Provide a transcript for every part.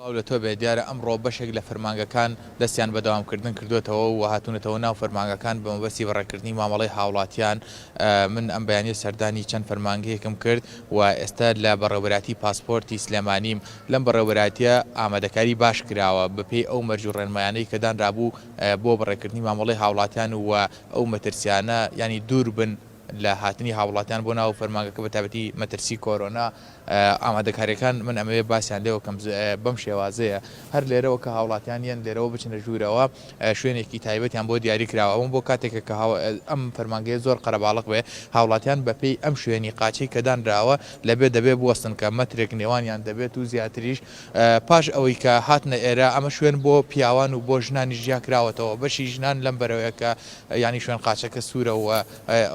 لە تۆ بێ دیارە ئەمڕۆ بەشێک لە فەرمانگەکان دەستیان بەدەوامکردن کردوێتەوە و هاتوونەتەوە ناو فەرمانگەکان بە مەبەستی بەڕێکردنی مامەڵەی هاوڵاتیان. من ئەم بەیانیە سەردانی چەند فەرمانگەیەکم کرد و ئێستا لە بەڕێوەبەراتی پاسپۆرتی سلێمانیم لەم بەڕێوەبەراتیە ئامادەکاری باش کراوە بەپێی ئەو مەرج و ڕێنمایانەی کە دانرابوو بۆ بەڕێکردنی مامەڵەی هاوڵاتیان و ئەو مەترسیانە ینی دوور بن لە هاتنی هاوڵاتیان بۆ ناو فەرمانگەکە بە تایبەتی مەترسی کۆرۆنا. ئامادەکاریەکان من ئەمەوێ باسییان لێەوە کەم بەم شێوازەیە هەر لێرەوە کە هاوڵاتیانیان لێرەوە بچنە ژوورەوە شوێنێکی تایبەتیان بۆ دیاری کراوە ئەوم بۆ کاتێکە کە ئەم فەرمانگەیە زۆر قەرەباڵق بێ هاوڵاتیان بەپێی ئەم شوێنی قاچەی کە دانراوە لەبێ دەبێ بوەستن کە مەترێک نێوانیان دەبێت و زیاتریش پاش ئەوەی کە هاتنە ئێرە ئەمە شوێن بۆ پیاوان و بۆ ژنانی ژیا کراوەتەوە بەشی ژنان لەم بەرەوەیە کە ینی شوێن قاچەکە سوورە و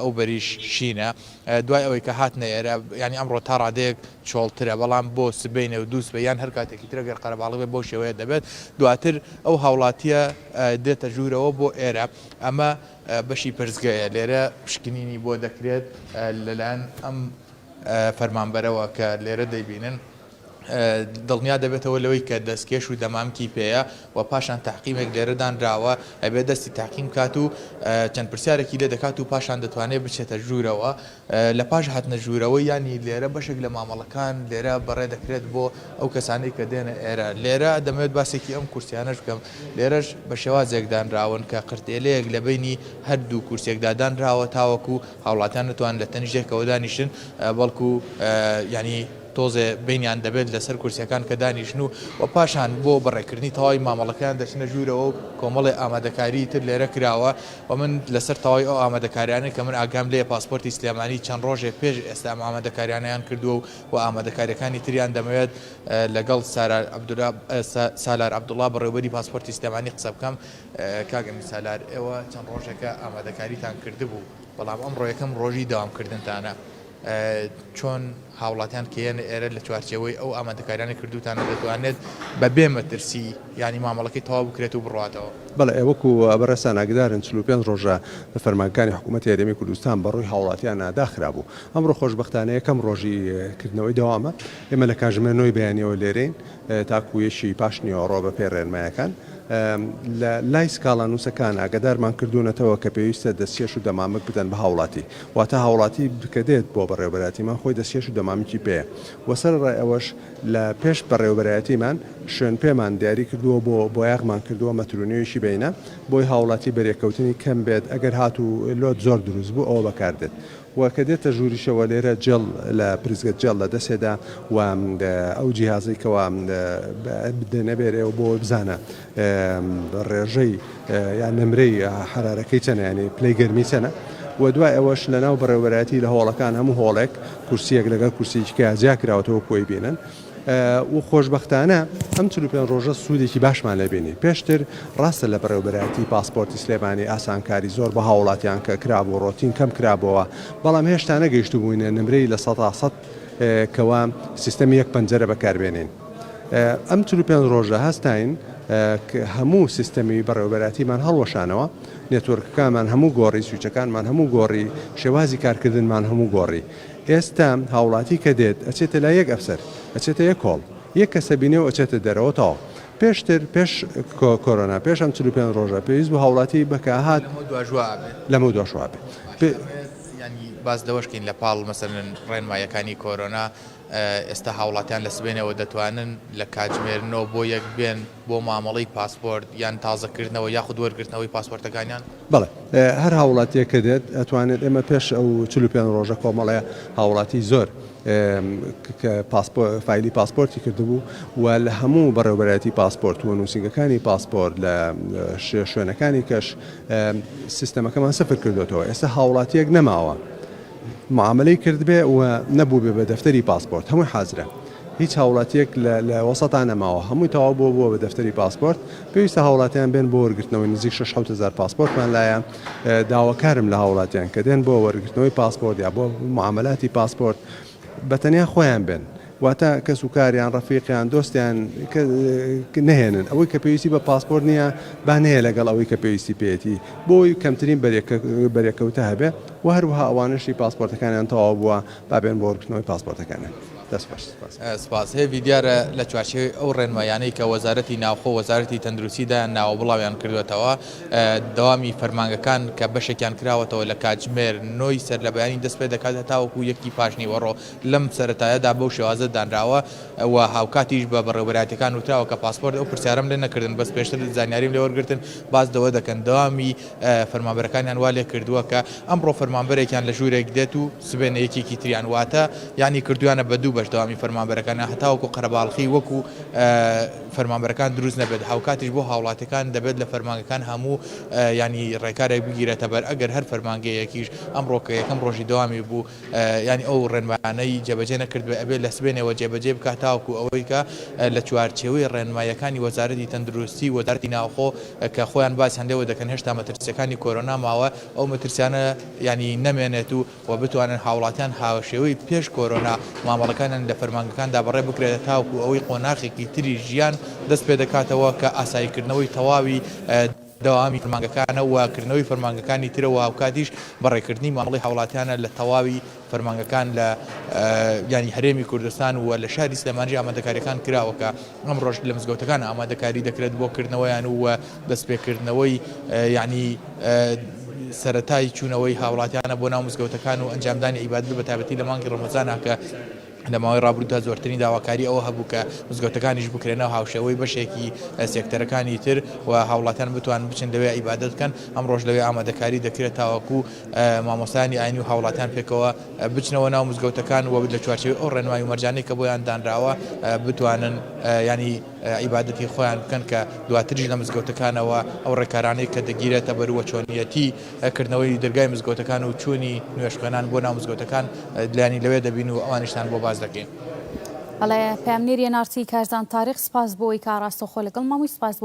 ئەو بەریش شینە دوای ئەوەی کە هاتنە ئێرە ینی ئەمڕۆ تا ڕادەیەک چۆڵترە بەڵام بۆ سبینە و دووس بە یان هەر کاتێکی ترەگەر قەرەباڵغ بێ بۆ شێوەیە دەبێت دواتر ئەو هاوڵاتیە دێتە ژوورەوە بۆ ئێرە ئەمە بەشی پرزگایە لێرە پشکنینی بۆ دەکرێت لەلایەن ئەم فەرمانبەرەوە کە لێرە دەیبینن دڵنیا دەبێتەوە لەوەی کە دەستکێش و دەمامکی پێەیە و پاشان تحقیمێک لێرەدانراوە ئەبێ دەستی تحقیم کات و چەند پرسیارێکی لێ دەکات و پاشان دەتوانێت بچێتە ژوورەوە لە پاش هاتنە ژوورەوە ینی لێرە بەشێک لە مامەڵەکان لێرە بەڕێ دەکرێت بۆ ئەو کەسانەی کە دێنە ئێرە لێرە دەمەوێت باسێکی ئەم کورسیانەش بکەم لێرەش بە شێوازێکدانراون کە قرتێلەیەک لە بینی هەردوو کورسێکدادانراوە تاوەکو هاوڵاتیان نتوان لە تەنیژێکەوە دانیشن بەڵکو ینی تۆزێ بینیان دەبێت لەسەر کورسیەکان کە دانیشن و پاشان بۆ بەڕێکردنی تەواوی مامەڵەکان دەچنە ژوورەوە و کۆمەڵی ئامادەکاری تر لێرە کراوە و من لەسەر تەواوی ئەو ئامادەکاریانە کە من ئاگام لێ پاسپۆرتی سلێمانی چەند ڕۆژێک پێش ئێستا ئامادەکاریانیان کردووە و ئامادەکاریەکانی تریان دەمەوێت لەگەڵ سالار عەبدوڵڵا بەڕێوەبەری پاسپۆرتی سلێمانی قسە بکەم. کاگەمی سالار ئێوە چەند ڕۆژێکە ئامادەکاریتان کردبوو بەڵام ئەمڕۆ یەکەم ڕۆژی داوامکردنتانە چۆن هاوڵاتیان کێنە ئێرە لە چوارچەوەی ئەو ئامادەکاریانە کردوتانە دەتوانێت بەبێ مەترسی ینی مامەڵەکەی تەواو بکرێت و بڕاتەوە. بەڵێ ئێوەکو بەڕێستان ئاگدارن 45 ڕۆژە لە فەرمانەکانی حکوومەتی هەرێمی کوردستان بەڕووی هاوڵاتیان ناداخرا بوو. ئەمڕۆ خۆشبەختانە یەکەم ڕۆژی کردنەوەی دەوامە ئێمە لە کاتژمێرنەوەی بەیانیەوە لێرەین تاکویەشی پاش نیوەڕۆ بە پێی ڕێنمایەکان لە لای سکاڵا نووسەکان ئاگدارمان کردوونەتەوە کە پێویستە دەستکێش و دەمامک بدەن بە هاوڵاتی واتە هاوڵاتی بکەدێت بۆ بەڕێوەبەراتیمان خۆی دەستکێش و دەمامکی پێ وەسەر ڕای ئەوەش لە پێش بەڕێوەبەراتیمان شوێن پێمان دیاری کردووە بۆ یاغمان کردووە مەترونیویشی بینە بۆی هاوڵاتی بەرێکەوتنی کەم بێت ئەگەر هاتوو لۆت زۆر دروست بوو ئەوە بەکاردێت و کە دێتە ژووریشەوە لێرە جەڵ لە پرزگە جەڵ لە دەستێدا و ئەو جیهازێکەوە نەبێرێەوە بۆ بزانە ڕێژەی یان نمرەی حرارەکەی چەنە ینی پلەی گەرمی چەنە و دوای ئەوەش لە ناو بەڕێوەبەراتی لە هۆڵەکان هەموو هۆڵێک کورسیەک لەگەڵ کورسییەکە جیا کراوەتەوە کۆی بینن و خۆشببختانە ئەم 45 ڕۆژە سوودێکی باشمان لەبینی پێشتر ڕاستە لە بەڕێوەبەراتی پاسپۆرتی سلێمانی ئاسانکاری زۆر بە هاوڵاتیان کە کرابوو ڕۆتین کەم کرابەوە بەڵام هێشتا نەگەیشتو بووینە نمرەی لە 100 کەوا سیستەمی یەک پەنجەرە بەکاربێنین. ئەم 45 ڕۆژە هەستاین هەموو سیستەمی بەڕێوەبەراتیمان هەڵوەشانەوە نێتوەرکەکانمان هەموو گۆڕی سویچەکانمان هەموو گۆڕی شێوازی کارکردنمان هەموو گۆڕی ئێستا هاوڵاتی کە دێت ئەچێتە لای یەک ئەفسەر ئەچێتە یەک کۆڵ یەک کەسە بینێ و ئەچێتە دەرەوە تاوە پێشتر پێش کۆرۆنا پێش ئەم 45 ڕۆژە پێویست بوو هاوڵاتی بەکە هات لەمە دواشوا بێت ینی باز دەوەشکین لە پاڵ مەسەرن ڕێنمایەکانی کۆرۆنا ئێستا هاوڵاتیان لە سبێنەوە دەتوانن لە کاتژمێرنەوە بۆ یەک بێن بۆ مامەڵەی پاسپۆرت یان تازەکردنەوە یاخود وەرگرتنەوەی پاسپۆرتەکانیان بەڵێ هەر هاوڵاتیە کە دێت ئەتوانێت ئێمە پێش ئەو 45 ڕۆژە کۆمەڵەیە هاوڵاتی زۆر فایلی پاسپۆرتی کردبوو و لە هەموو بەڕێوەبەراتی پاسپۆرت و نووسنگەکانی پاسپۆرت لە شوێنەکانی کەش سیستەمەکەمان سەفر کردوێتەوە ئێستا هاوڵاتیەک نەماوە معاملەی کردبێ و نەبوو بێ بە دەفتەری پاسپۆرت هەمووی حازرە هیچ هاوڵاتیەک لە وەسەتان نەماوە هەمووی تەواو بووە بە دەفتەری پاسپۆرت پێویستە هاوڵاتیان بێن بۆ وەرگرتنەوەی نزیک 6,000 پاسپۆرتمان لایە داواکارم لە هاوڵاتیان کە دێن بۆ وەرگرتنەوەی پاسپۆرت یا بۆ معاملاتی پاسپۆرت بەتەنیا خۆیان بێن واتە کەس و کاریان ڕەفیقیان دۆستیان نهێنن ئەوەی کە پێویستی بە پاسپۆرت نییە بانەیە لەگەڵ ئەوەی کە پێویستی پێێتی بۆی کەمترین بەرێکەوتە هەبێ و هەروەها ئەوانشی پاسپۆرتەکانیان تەواو بووە بابێن بۆ وەرگرتنەوەی پاسپۆرتەکانیان. دەست باش سپاس هێوی دیارە لە چوارچێوەی ئەو ڕێنمایانەی کە وەزارەتی ناوخۆ وەزارەتی تەندروستیدا ناوە بڵاویان کردوێتەوە دەوامی فەرمانگەکان کە بەشێکیان کراوەتەوە لە کاتژمێر 9 سەر لە بەیانی دەست پێ دەکات تاوەکو یەکی پاشنی وەڕۆ لەم سەرەتایەدا بەو شێوازە دانراوە و هاوکاتیش بە بەڕێوەبەراتەکان وتراوە کە پاسپۆرت ئەو پرسیارەم لێ نەکردن بەس پێشتر زانیاریم لێ وەرگرتن باز دەوە دەکەن دەوامی فەرمانبەرەکانیان وا لێ کردووە کە ئەمڕۆ فەرمانبەرێکیان لە ژوورێک دێت و سبێنە یەکێکی تریان واتە یعنی کردویانە بە دوو بەش دەوامی فەرمانبەرەکان هەتاوەکو قەرەباڵخی وەکو فەرمانبەرەکان دروست نەبێت هاوکاتیش بۆ هاوڵاتەکان دەبێت لە فەرمانگەکان هەموو ینی ڕێکارێک بگیرێتە بەر ئەگەر هەر فەرمانگەیەکیش ئەمڕۆ کە یەکەم ڕۆژی دەوامی بوو ینی ئەو ڕێنمایانەی جێبەجێ نەکردوێ ئەبێت لە سبێنەوە جێبەجێ بکات تاوەکو ئەوەی کە لە چوارچێوەی ڕێنمایەکانی وەزارەتی تەندروستی وەزارەتی ناوخۆ کە خۆیان باس هەندێوە دەکەن هێشتا مەترسیەکانی کۆرۆنا ماوە ئەو مەترسیانە ینی نەمێنێت و بتوانن هاوڵاتیان هاوشێوەی پێش کۆرۆنا مامەڵەکانیان لە فەرمانگەکاندا بەڕێ بکرێتە تاوەکو ئەوەی قۆناغێکی تری ژیان دەست پێ دەکاتەوە کە ئاساییکردنەوەی تەواوی دەوامی فەرمانگەکانە وکردنەوەی فەرمانگەکانی ترە و هاوکاتیش بەڕێکردنی مامەڵی هاوڵاتیانە لە تەواوی فەرمانگەکان لە ینی هەرێمی کوردستان و لە شاری سلێمانی ئامادەکاریەکان کراوەکە ئەم ڕۆژ لە مزگەوتەکان ئامادەکاری دەکرێت بۆ کردنەوەیان و دەستپێکردنەوەی ینی سەرەتای چوونەوەی هاوڵاتیانە بۆ ناو مزگەوتەکان و ئەنجامدانی عیبادەت بە تایبەتی لە مانگی ڕەمەزانە کە لە ماوەی ڕابردوودا زۆرترین داواکاری ئەوە هەبوو کە مزگەوتەکانیش بکرێنەوە هاوشێوەی بەشێکی سێکتەرەکانی تر و هاوڵاتیان بتوان بچن لەوێ عیبادەت بکەن ئەم ڕۆژ لەوێ ئامادەکاری دەکرێت تاوەکو مامۆستانی ئاینی و هاوڵاتیان پێکەوە بچنەوە ناو مزگەوتەکان و لە چوارچێوەی ئەو ڕێنمایی و مەرجانەی کە بۆیان دانراوە بتوانن ینی عیبادەتی خۆیان بکەن کە دواتریش لە مزگەوتەکانەوە ئەو ڕێکارانەی کە دەگیرێتە بەروە چۆنیەتی کردنەوەی دەرگای مزگەوتەکان و چوونی نوێشخوێنان بۆ ناو مزگەوتەکان لایانی لەوێ دەبین و ئەوانیشتان بۆ باز دەکەین. ئەڵێ پامنێریە نارچی کارزان تاریخ سپاس بۆی کاڕاستەخۆ لەگەڵ مامۆی سپاس